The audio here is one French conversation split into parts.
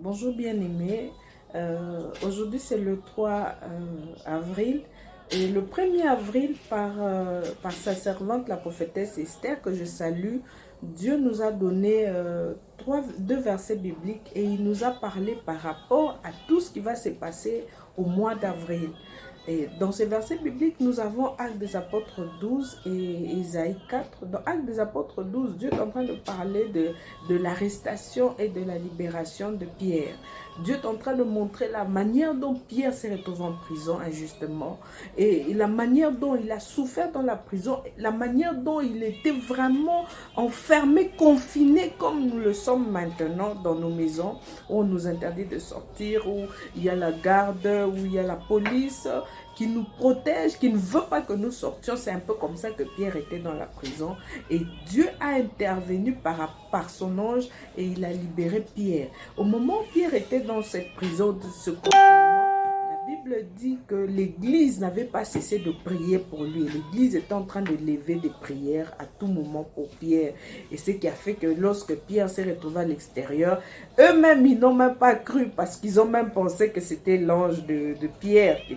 Bonjour bien-aimés. Aujourd'hui c'est le 3 avril et le 1er avril par sa servante la prophétesse Esther que je salue, Dieu nous a donné deux versets bibliques et il nous a parlé par rapport à tout ce qui va se passer au mois d'avril. Et dans ces versets bibliques, nous avons Actes des Apôtres 12 et Isaïe 4. Dans Actes des Apôtres 12, Dieu est en train de parler de l'arrestation et de la libération de Pierre. Dieu est en train de montrer la manière dont Pierre s'est retrouvé en prison injustement et la manière dont il a souffert dans la prison, la manière dont il était vraiment enfermé, confiné comme nous le sommes maintenant dans nos maisons où on nous interdit de sortir, où il y a la garde, où il y a la police qui nous protège, qui ne veut pas que nous sortions. C'est un peu comme ça que Pierre était dans la prison. Et Dieu a intervenu par son ange et il a libéré Pierre. Au moment où Pierre était dans cette prison, de ce confinement, la Bible dit que l'Église n'avait pas cessé de prier pour lui. L'Église était en train de lever des prières à tout moment pour Pierre. Et ce qui a fait que lorsque Pierre s'est retrouvé à l'extérieur, eux-mêmes, ils n'ont même pas cru parce qu'ils ont même pensé que c'était l'ange de Pierre qui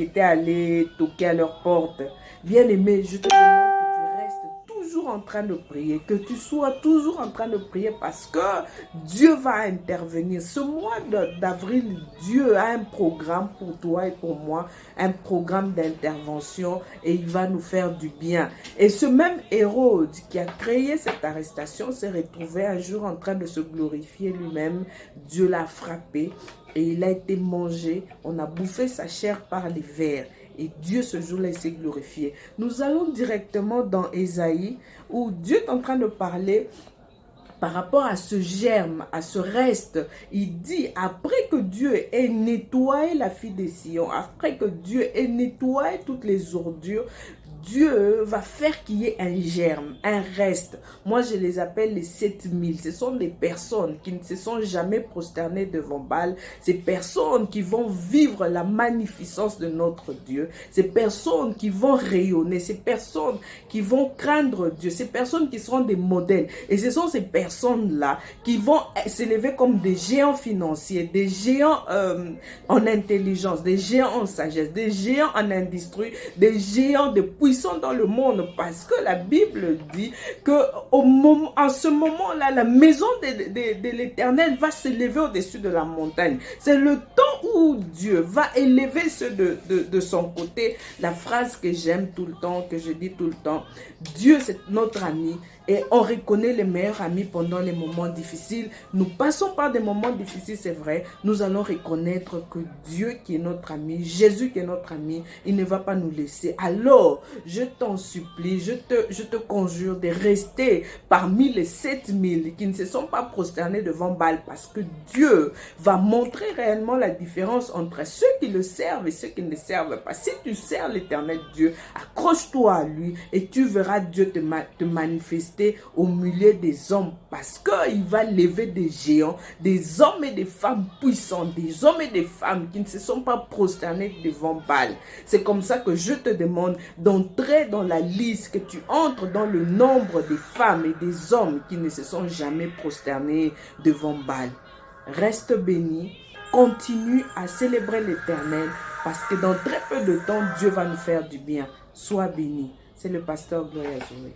était allé toquer à leur porte. Bien-aimé, je te demande toujours en train de prier, que tu sois toujours en train de prier parce que Dieu va intervenir. Ce mois d'avril, Dieu a un programme pour toi et pour moi, un programme d'intervention et il va nous faire du bien. Et ce même Hérode qui a créé cette arrestation s'est retrouvé un jour en train de se glorifier lui-même. Dieu l'a frappé et il a été mangé. On a bouffé sa chair par les vers. Et Dieu, ce jour-là, il s'est glorifié. Nous allons directement dans Ésaïe, où Dieu est en train de parler par rapport à ce germe, à ce reste. Il dit, après que Dieu ait nettoyé la fille des Sion, après que Dieu ait nettoyé toutes les ordures, Dieu va faire qu'il y ait un germe, un reste. Moi, je les appelle les 7000. Ce sont des personnes qui ne se sont jamais prosternées devant Baal. Ces personnes qui vont vivre la magnificence de notre Dieu. Ces personnes qui vont rayonner. Ces personnes qui vont craindre Dieu. Ces personnes qui seront des modèles. Et ce sont ces personnes-là qui vont s'élever comme des géants financiers, des géants en intelligence, des géants en sagesse, des géants en industrie, des géants de puissance dans le monde, parce que la Bible dit que en ce moment-là, la maison de l'Éternel va s'élever au-dessus de la montagne. C'est le temps où Dieu va élever ceux de son côté. La phrase que j'aime tout le temps, que je dis tout le temps, Dieu c'est notre ami et on reconnaît les meilleurs amis pendant les moments difficiles. Nous passons par des moments difficiles, c'est vrai. Nous allons reconnaître que Dieu qui est notre ami, Jésus qui est notre ami, il ne va pas nous laisser. Alors, je t'en supplie, je te conjure de rester parmi les 7000 qui ne se sont pas prosternés devant Baal, parce que Dieu va montrer réellement la différence entre ceux qui le servent et ceux qui ne le servent pas. Si tu sers l'Éternel Dieu, accroche-toi à lui et tu verras Dieu te manifester au milieu des hommes, parce qu'il va lever des géants, des hommes et des femmes puissants, des hommes et des femmes qui ne se sont pas prosternés devant Baal. C'est comme ça que je te demande d'entrer dans la liste, que tu entres dans le nombre des femmes et des hommes qui ne se sont jamais prosternés devant Baal. Reste béni, continue à célébrer l'Éternel, parce que dans très peu de temps, Dieu va nous faire du bien. Sois béni. C'est le pasteur Gloria Zoé.